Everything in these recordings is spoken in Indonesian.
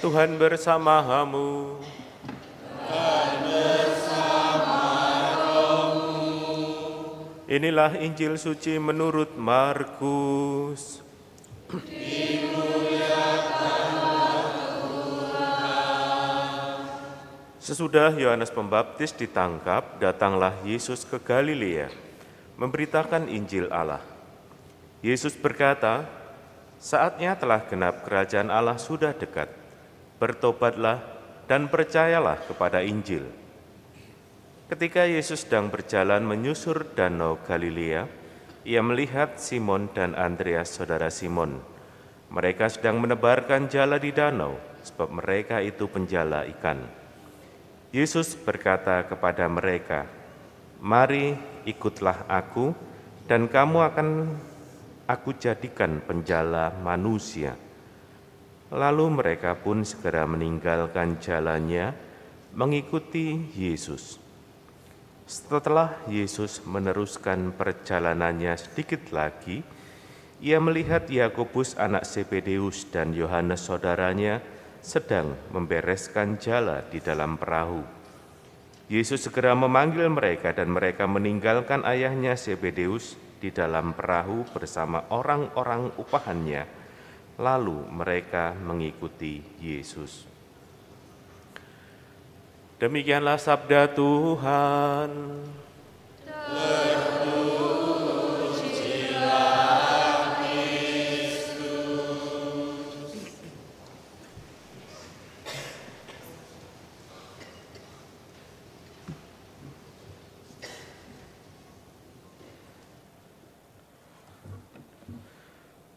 Tuhan bersamamu. Inilah Injil suci menurut Markus. Sesudah Yohanes Pembaptis ditangkap, datanglah Yesus ke Galilea, memberitakan Injil Allah. Yesus berkata, "Saatnya telah genap, kerajaan Allah sudah dekat. Bertobatlah dan percayalah kepada Injil." Ketika Yesus sedang berjalan menyusur danau Galilea, ia melihat Simon dan Andreas, saudara Simon. Mereka sedang menebarkan jala di danau, sebab mereka itu penjala ikan. Yesus berkata kepada mereka, "Mari ikutlah aku, dan kamu akan aku jadikan penjala manusia." Lalu mereka pun segera meninggalkan jalannya, mengikuti Yesus. Setelah Yesus meneruskan perjalanannya sedikit lagi, ia melihat Yakobus anak Zebedeus dan Yohanes saudaranya sedang membereskan jala di dalam perahu. Yesus segera memanggil mereka dan mereka meninggalkan ayahnya Zebedeus di dalam perahu bersama orang-orang upahannya. Lalu mereka mengikuti Yesus. Demikianlah sabda Tuhan.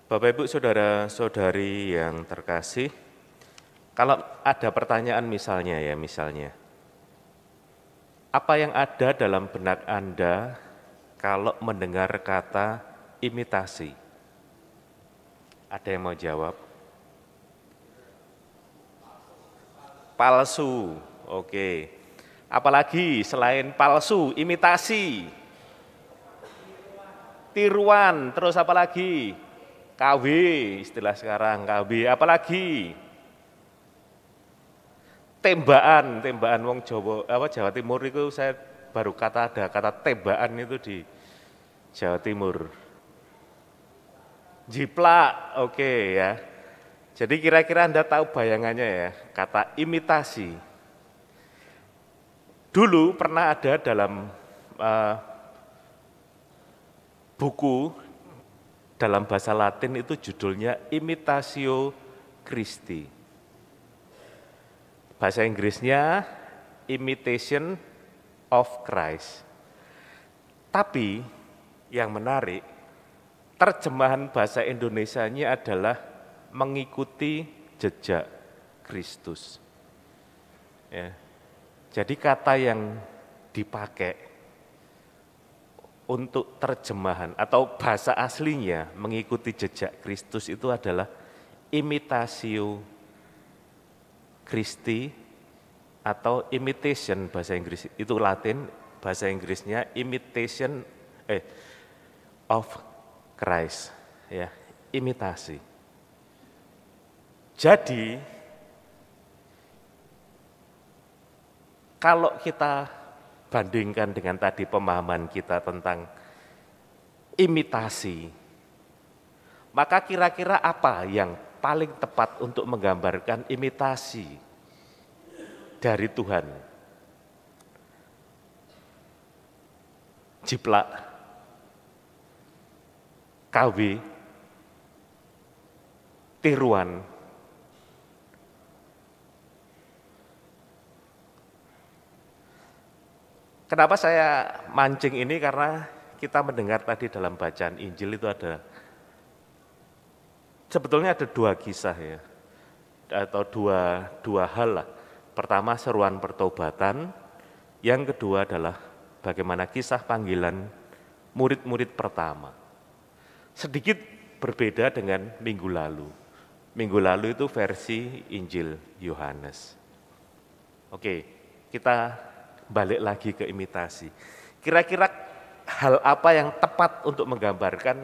Bapak, Ibu, Saudara-saudari yang terkasih, kalau ada pertanyaan misalnya, apa yang ada dalam benak Anda kalau mendengar kata imitasi? Ada yang mau jawab? Palsu, oke. Apalagi selain palsu, imitasi, tiruan, terus apa lagi? KW, istilah sekarang KW, apalagi tembakan wong Jawa Timur itu saya baru ada kata tembakan itu di Jawa Timur. Jiplak, oke ya. Jadi kira-kira Anda tahu bayangannya ya, kata imitasi. Dulu pernah ada dalam buku dalam bahasa Latin itu judulnya Imitatio Christi. Bahasa Inggrisnya Imitation of Christ. Tapi yang menarik, terjemahan bahasa Indonesianya adalah mengikuti jejak Kristus. Ya. Jadi kata yang dipakai untuk terjemahan atau bahasa aslinya mengikuti jejak Kristus itu adalah imitatio Christi atau imitation bahasa Inggris, itu Latin, bahasa Inggrisnya imitation of Christ, ya, imitasi. Jadi kalau kita bandingkan dengan tadi pemahaman kita tentang imitasi, maka kira-kira apa yang paling tepat untuk menggambarkan imitasi dari Tuhan? Jiplak, KW, tiruan. Kenapa saya mancing ini? Karena kita mendengar tadi dalam bacaan Injil itu sebetulnya ada dua kisah ya, atau dua hal lah. Pertama seruan pertobatan, yang kedua adalah bagaimana kisah panggilan murid-murid pertama. Sedikit berbeda dengan minggu lalu. Minggu lalu itu versi Injil Yohanes. Oke, kita balik lagi ke imitasi. Kira-kira hal apa yang tepat untuk menggambarkan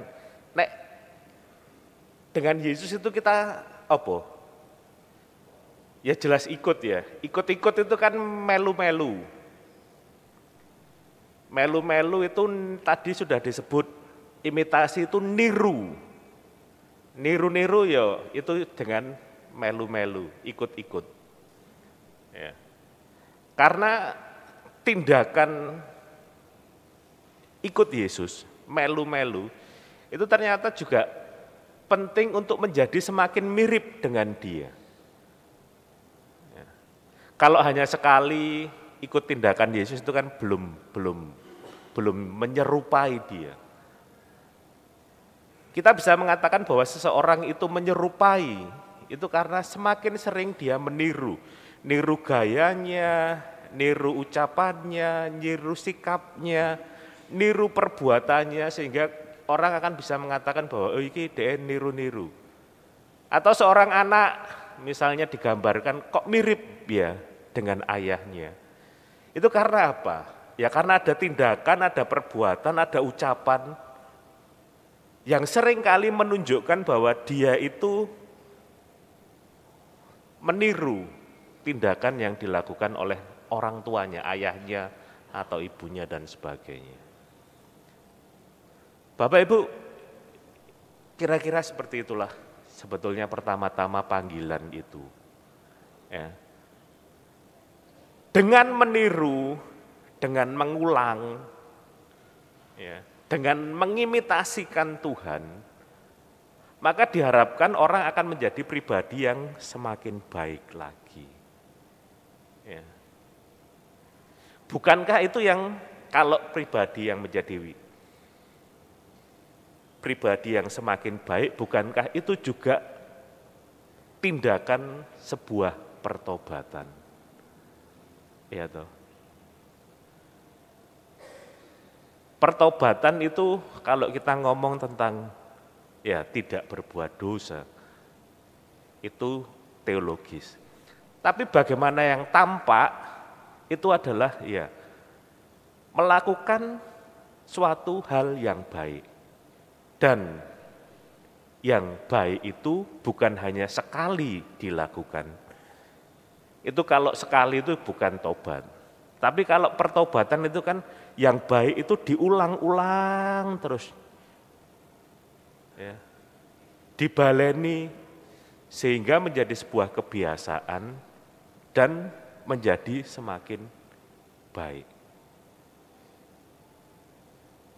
dengan Yesus itu kita apa? Ya jelas ikut ya. Ikut-ikut itu kan melu-melu. Melu-melu itu tadi sudah disebut, imitasi itu niru. Niru-niru ya itu dengan melu-melu, ikut-ikut. Ya. Karena tindakan ikut Yesus, melu-melu, itu ternyata juga penting untuk menjadi semakin mirip dengan Dia. Ya. Kalau hanya sekali ikut tindakan Yesus itu kan belum menyerupai Dia. Kita bisa mengatakan bahwa seseorang itu menyerupai, itu karena semakin sering dia meniru gayanya, niru ucapannya, niru sikapnya, niru perbuatannya, sehingga orang akan bisa mengatakan bahwa ini dia niru-niru. Atau seorang anak misalnya digambarkan kok mirip ya dengan ayahnya. Itu karena apa? Ya karena ada tindakan, ada perbuatan, ada ucapan yang sering kali menunjukkan bahwa dia itu meniru tindakan yang dilakukan oleh orang tuanya, ayahnya atau ibunya dan sebagainya. Bapak Ibu, kira-kira seperti itulah sebetulnya pertama-tama panggilan itu. Ya. Dengan meniru, dengan mengulang, ya, dengan mengimitasikan Tuhan, maka diharapkan orang akan menjadi pribadi yang semakin baik lagi. Ya. Bukankah itu yang kalau pribadi yang menjadi pribadi yang semakin baik, bukankah itu juga tindakan sebuah pertobatan? Ya toh. Pertobatan itu kalau kita ngomong tentang ya tidak berbuat dosa, itu teologis. Tapi bagaimana yang tampak itu adalah ya melakukan suatu hal yang baik. Dan yang baik itu bukan hanya sekali dilakukan. Itu kalau sekali itu bukan tobat. Tapi kalau pertobatan itu kan yang baik itu diulang-ulang terus. Ya. Dibaleni sehingga menjadi sebuah kebiasaan dan menjadi semakin baik.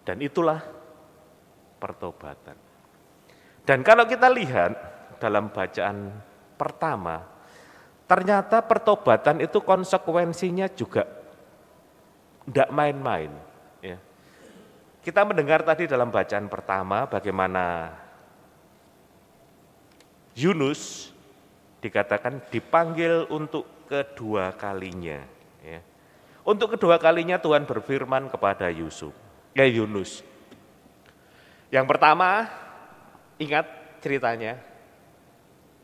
Dan itulah pertobatan. Dan kalau kita lihat dalam bacaan pertama, ternyata pertobatan itu konsekuensinya juga tidak main-main. Ya. Kita mendengar tadi dalam bacaan pertama bagaimana Yunus dikatakan dipanggil untuk kedua kalinya. Ya. Untuk kedua kalinya Tuhan berfirman kepada Yunus. Yang pertama, ingat ceritanya,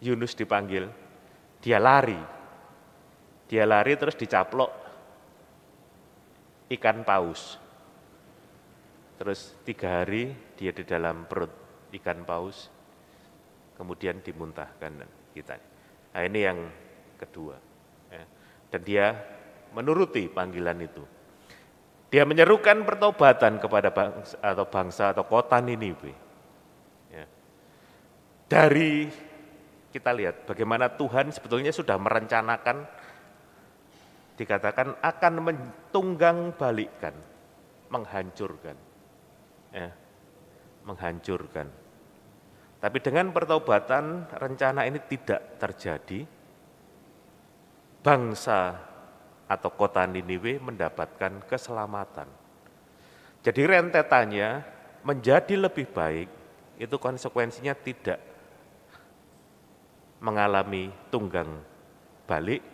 Yunus dipanggil, dia lari terus dicaplok ikan paus. Terus 3 hari dia di dalam perut ikan paus, kemudian dimuntahkan kita. Nah ini yang kedua. Ya. Dan dia menuruti panggilan itu. Dia menyerukan pertobatan kepada bangsa atau kota Niniwe. Ya. Dari kita lihat bagaimana Tuhan sebetulnya sudah merencanakan, dikatakan akan mentunggang balikkan, menghancurkan. Ya, menghancurkan. Tapi dengan pertobatan rencana ini tidak terjadi. Bangsa atau kota Niniwe mendapatkan keselamatan. Jadi rentetannya menjadi lebih baik, itu konsekuensinya tidak mengalami tunggang balik,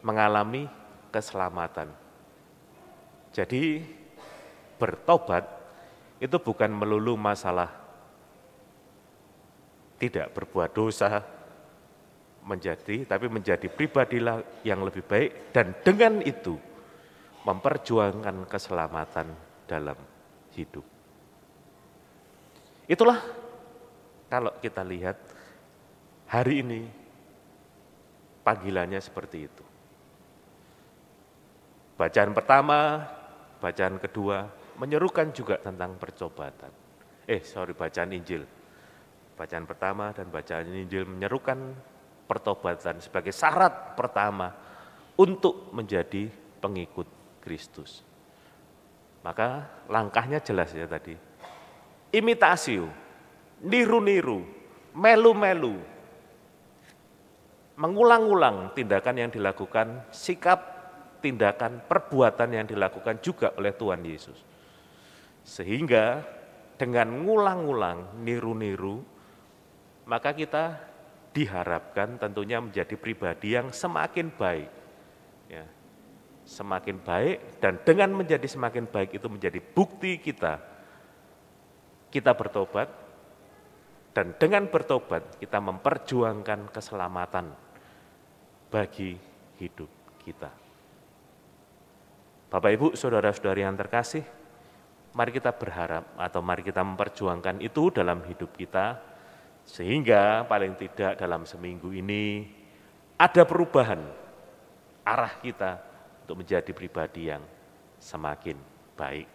mengalami keselamatan. Jadi bertobat itu bukan melulu masalah tidak berbuat dosa, tapi menjadi pribadi yang lebih baik dan dengan itu memperjuangkan keselamatan dalam hidup. Itulah kalau kita lihat hari ini panggilannya seperti itu. Bacaan pertama, bacaan kedua, menyerukan juga tentang pertobatan. Bacaan Injil. Bacaan pertama dan bacaan Injil menyerukan pertobatan sebagai syarat pertama untuk menjadi pengikut Kristus. Maka langkahnya jelas ya tadi. Imitasio, niru-niru, melu-melu, mengulang-ulang tindakan yang dilakukan, sikap, tindakan, perbuatan yang dilakukan juga oleh Tuhan Yesus. Sehingga dengan ngulang-ulang, niru-niru, maka kita diharapkan tentunya menjadi pribadi yang semakin baik. Ya, semakin baik, dan dengan menjadi semakin baik itu menjadi bukti kita bertobat, dan dengan bertobat kita memperjuangkan keselamatan bagi hidup kita. Bapak Ibu, saudara-saudari yang terkasih, mari kita berharap atau mari kita memperjuangkan itu dalam hidup kita, sehingga paling tidak dalam seminggu ini ada perubahan arah kita untuk menjadi pribadi yang semakin baik.